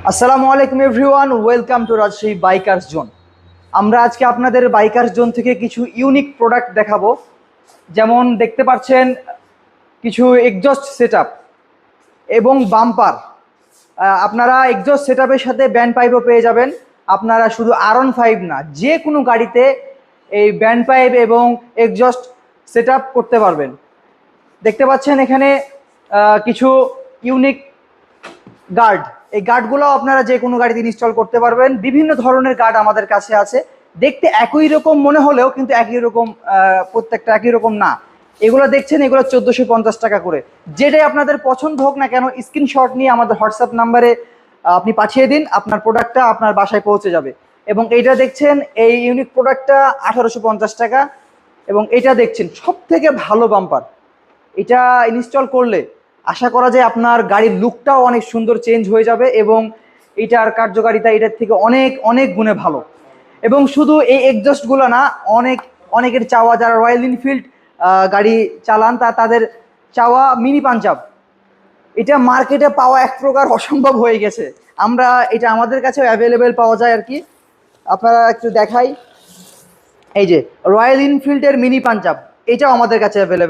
আসসালামু আলাইকুম everyone, welcome to Rajshahi bikers zone. আমরা আজকে আপনাদের বাইকার্স জোন থেকে কিছু ইউনিক প্রোডাক্ট দেখাবো। যেমন দেখতে পাচ্ছেন কিছু এক্সজস্ট সেটআপ এবং বাম্পার। আপনারা এক্সজস্ট সেটআপের সাথে ব্যান্ড পাইপও পেয়ে যাবেন। আপনারা শুধু R15 না, যে কোনো গাড়িতে এই ব্যান্ড পাইপ এবং এক্সজস্ট সেটআপ করতে পারবেন। দেখতে পাচ্ছেন এখানে কিছু ইউনিক গার্ড। এই গার্ডগুলো আপনারা যে কোনো গাড়িতে ইনস্টল করতে পারবেন। বিভিন্ন ধরনের গার্ড আমাদের কাছে আছে, দেখতে একই রকম মনে হলেও কিন্তু একই রকম, প্রত্যেকটা একই রকম না। এগুলো দেখছেন, এগুলো 1450 টাকা করে। যেটাই আপনাদের পছন্দ হোক না কেন, স্ক্রিনশট নিয়ে আমাদের হোয়াটসঅ্যাপ নাম্বারে আপনি পাঠিয়ে দিন, আপনার প্রোডাক্টটা আপনার বাসায় পৌঁছে যাবে। এবং এইটা দেখছেন, এই ইউনিক প্রোডাক্টটা 1850 টাকা। এবং এটা দেখছেন সব থেকে ভালো বাম্পার। এটা ইনস্টল করলে আশা করা যায় আপনার গাড়ির লুকটাও অনেক সুন্দর চেঞ্জ হয়ে যাবে এবং এটার কার্যকারিতা এটার থেকে অনেক অনেক গুণে ভালো। এবং শুধু এই এক্সজস্টগুলো না, অনেকের চাওয়া, যারা রয়্যাল এনফিল্ড গাড়ি চালান তাদের চাওয়া মিনি পাঞ্জাব। এটা মার্কেটে পাওয়া এক প্রকার অসম্ভব হয়ে গেছে। এটা আমাদের কাছেও অ্যাভেলেবেল পাওয়া যায় আর কি। আপনারা একটু দেখাই, এই যে রয়্যাল এনফিল্ডের মিনি পাঞ্জাব, এটাও আমাদের কাছে অ্যাভেলেবেল।